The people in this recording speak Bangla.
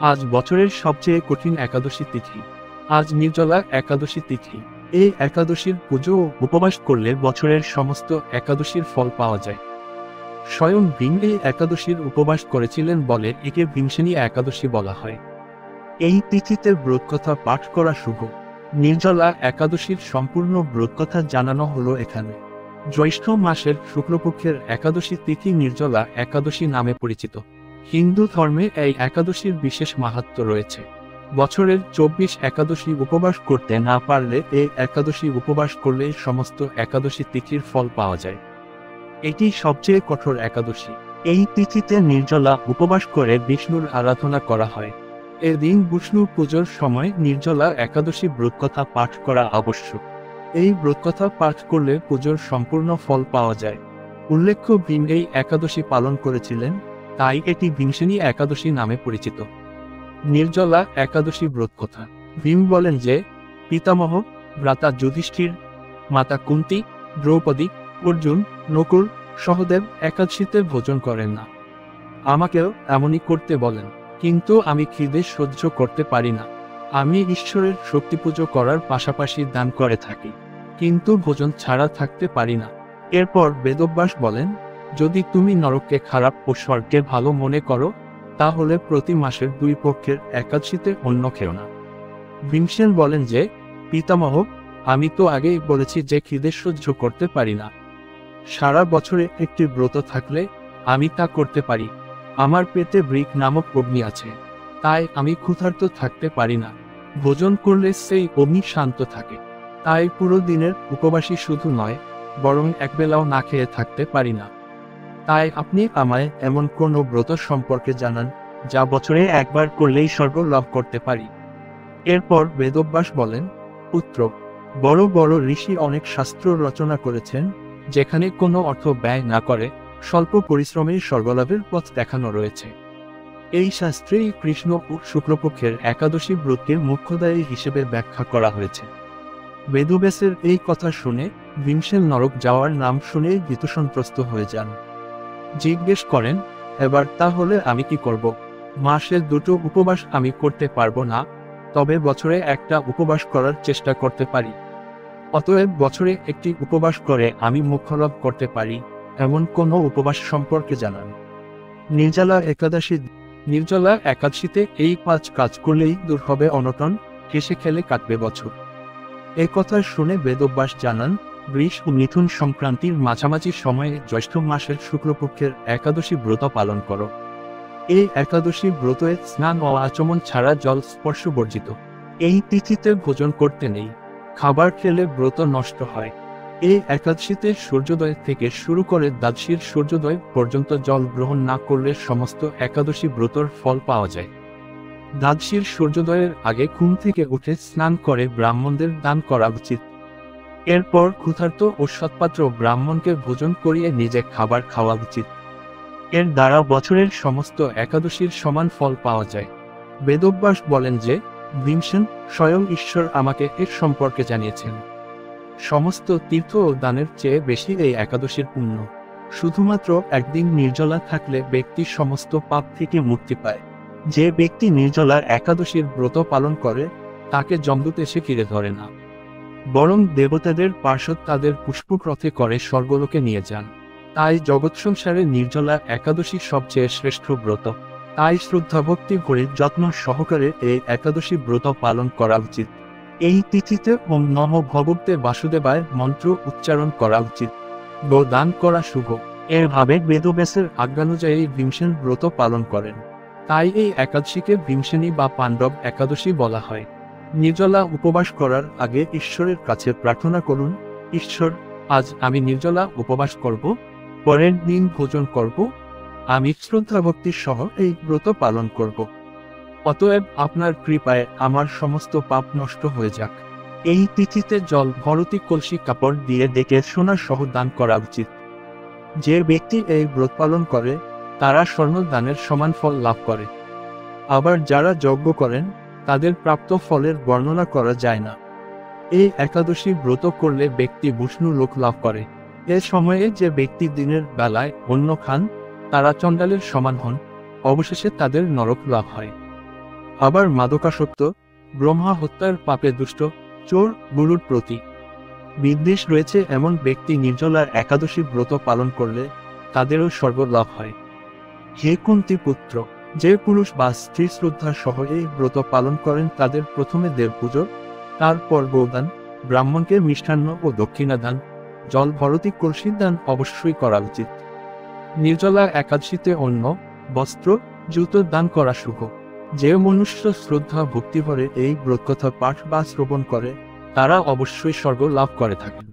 আজ বছরের সবচেয়ে কঠিন একাদশী তিথি। আজ নির্জলা একাদশী তিথি। এই একাদশীর পুজো ও উপবাস করলে বছরের সমস্ত একাদশীর ফল পাওয়া যায়। স্বয়ং ভীম এই একাদশীর উপবাস করেছিলেন বলে একে ভীমসেনী একাদশী বলা হয়। এই তিথিতে ব্রতকথা পাঠ করা শুভ। নির্জলা একাদশীর সম্পূর্ণ ব্রতকথা জানানো হলো এখানে। জ্যৈষ্ঠ মাসের শুক্লপক্ষের একাদশী তিথি নির্জলা একাদশী নামে পরিচিত। হিন্দু ধর্মে এই একাদশীর বিশেষ মাহাত্ম্য রয়েছে। বছরের 24 একাদশী উপবাস করতে না পারলে এই একাদশী উপবাস করলে সমস্ত একাদশী তিথির ফল পাওয়া যায়। এটি সবচেয়ে কঠোর একাদশী। এই তিথিতে নির্জলা উপবাস করে বিষ্ণুর আরাধনা করা হয়। এদিন বিষ্ণু পুজোর সময় নির্জলা একাদশী ব্রতকথা পাঠ করা আবশ্যক। এই ব্রতকথা পাঠ করলে পুজোর সম্পূর্ণ ফল পাওয়া যায়। উল্লেখ্য ভীম এই একাদশী পালন করেছিলেন, তাই এটি ভীমসেনী একাদশী নামে পরিচিত। নির্জলা একাদশী ব্রতকথা। ভীম বলেন যে, পিতামহ, ভ্রাতা যুধিষ্ঠির, মাতা কুন্তী, দ্রৌপদী, অর্জুন, নকুল, সহদেব একাদশীতে ভোজন করেন না। আমাকেও এমনই করতে বলেন, কিন্তু আমি খিদে সহ্য করতে পারি না। আমি ঈশ্বরের শক্তি পুজো করার পাশাপাশি দান করে থাকি, কিন্তু ভোজন ছাড়া থাকতে পারি না। এরপর বেদব্যাস বলেন, যদি তুমি নরককে খারাপ ও স্বর্গকে ভালো মনে করো, তাহলে প্রতি মাসের 2 পক্ষের একাদশীতে অন্ন খেও না। ভীমসেন বলেন যে, পিতামহ, আমি তো আগেই বলেছি যে খিদে সহ্য করতে পারি না। সারা বছরে একটি ব্রত থাকলে আমি তা করতে পারি। আমার পেটে বৃক নামক অগ্নি আছে, তাই আমি ক্ষুধার্ত থাকতে পারি না। ভোজন করলে সেই অগ্নি শান্ত থাকে, তাই পুরো দিনের উপবাসী শুধু নয়, বরং একবেলাও না খেয়ে থাকতে পারি না। তাই আপনি আমায় এমন কোনো ব্রত সম্পর্কে জানান, যা বছরে একবার করলেই স্বর্গ লাভ করতে পারি। এরপর বেদব্যাস বলেন, পুত্র, বড় বড় ঋষি অনেক শাস্ত্র রচনা করেছেন, যেখানে কোনো অর্থ ব্যয় না করে স্বল্প পরিশ্রমে স্বর্গলাভের পথ দেখানো রয়েছে। এই শাস্ত্রেই কৃষ্ণ ও শুক্লপক্ষের একাদশী ব্রতকে মোক্ষদায়ী হিসেবে ব্যাখ্যা করা হয়েছে। বেদব্যাসের এই কথা শুনে ভীমসেন নরক যাওয়ার নাম শুনে ভীতসন্ত্রস্ত হয়ে যান। জিজ্ঞেস করেন, এবার তাহলে আমি কি করব? মাসে 2 উপবাস আমি করতে পারবো না, তবে বছরে একটা উপবাস করার চেষ্টা করতে পারি। অতএব বছরে একটি উপবাস করে আমি মোক্ষলাভ করতে পারি, এমন কোনো উপবাস সম্পর্কে জানান। নির্জলা একাদশী। নির্জলা একাদশীতে এই 5 কাজ করলেই দূর হবে অনটন, হেসে খেলে কাটবে বছর। এ কথা শুনে বেদব্যাস জানান, বৃষ ও মিথুন সংক্রান্তির মাঝামাঝি সময়ে জ্যৈষ্ঠ মাসের শুক্লপক্ষের একাদশী ব্রত পালন করো। এই একাদশী ব্রতে স্নান ও আচমন ছাড়া জল স্পর্শ বর্জিত। এই তিথিতে ভোজন করতে নেই, খাবার খেলে ব্রত নষ্ট হয়। এই একাদশীতে সূর্যোদয় থেকে শুরু করে দ্বাদশীর সূর্যোদয় পর্যন্ত জল গ্রহণ না করলে সমস্ত একাদশী ব্রতর ফল পাওয়া যায়। দ্বাদশীর সূর্যোদয়ের আগে ঘুম থেকে উঠে স্নান করে ব্রাহ্মণদের দান করা উচিত। এরপর ক্ষুধার্ত ও সৎপাত্র ব্রাহ্মণকে ভোজন করিয়ে নিজে খাবার খাওয়া উচিত। এর দ্বারা বছরের সমস্ত একাদশীর সমান ফল পাওয়া যায়। বেদব্যাস বলেন যে, ভীমসেন, স্বয়ং ঈশ্বর আমাকে এর সম্পর্কে জানিয়েছেন। সমস্ত তীর্থ ও দানের চেয়ে বেশি এই একাদশীর পুণ্য। শুধুমাত্র একদিন নির্জলা থাকলে ব্যক্তি সমস্ত পাপ থেকে মুক্তি পায়। যে ব্যক্তি নির্জলার একাদশীর ব্রত পালন করে, তাকে যমদূত এসে ঘিরে ধরে না, বরং দেবতাদের পার্ষদ তাদের পুষ্পরথে করে স্বর্গলোকে নিয়ে যান। তাই জগৎ সংসারে নির্জলা একাদশী সবচেয়ে শ্রেষ্ঠ ব্রত। তাই শ্রদ্ধাভক্তি ভরে যত্ন সহকারে এই একাদশী ব্রত পালন করা উচিত। এই তিথিতে ওম নমঃ ভগবতে বাসুদেবায় মন্ত্র উচ্চারণ করা উচিত। দান করা শুভ। এভাবে বেদব্যাসের আজ্ঞানুযায়ী ভীমসেন ব্রত পালন করেন। তাই এই একাদশীকে ভীমসেনী বা পাণ্ডব একাদশী বলা হয়। নির্জলা উপবাস করার আগে ঈশ্বরের কাছে প্রার্থনা করুন, ঈশ্বর, আজ আমি নির্জলা উপবাস করব, পরের দিন ভোজন করব, আমি শ্রদ্ধাভক্তির সহ এই ব্রত পালন করব। অতএব আপনার কৃপায় আমার সমস্ত পাপ নষ্ট হয়ে যাক। এই তিথিতে জল ভরতি কলসি কাপড় দিয়ে ডেকে সোনা সহ দান করা উচিত। যে ব্যক্তি এই ব্রত পালন করে, তারা স্বর্ণ দানের সমান ফল লাভ করে। আবার যারা যজ্ঞ করেন, তাদের প্রাপ্ত ফলের বর্ণনা করা যায় না। এই একাদশী ব্রত করলে ব্যক্তি বিষ্ণু লোক লাভ করে। এ সময়ে যে ব্যক্তি দিনের বেলায় অন্ন খান, তারা চণ্ডালের সমান হন, অবশেষে তাদের নরক লাভ হয়। আবার মাদকাসক্ত, ব্রহ্মা হত্যার পাপে দুষ্ট, চোর গুরুর প্রতি বিদ্বেষ রয়েছে এমন ব্যক্তি নির্জলার একাদশী ব্রত পালন করলে তাদেরও স্বর্গ লাভ হয়। হে কুন্তী পুত্র, যে পুরুষ বা স্ত্রী শ্রদ্ধা সহ এই ব্রত পালন করেন তাদের প্রথমে দেব পুজো, তারপর গোদান, ব্রাহ্মণকে মিষ্টান্ন ও দক্ষিণা দান, জল ভরতি কলসির দান অবশ্যই করা উচিত। নির্জলা একাদশীতে অন্ন, বস্ত্র, জুতো দান করা শুভ। যে মনুষ্য শ্রদ্ধা ভক্তিভরে এই ব্রতকথা পাঠ বা শ্রবণ করে তারা অবশ্যই স্বর্গ লাভ করে থাকেন।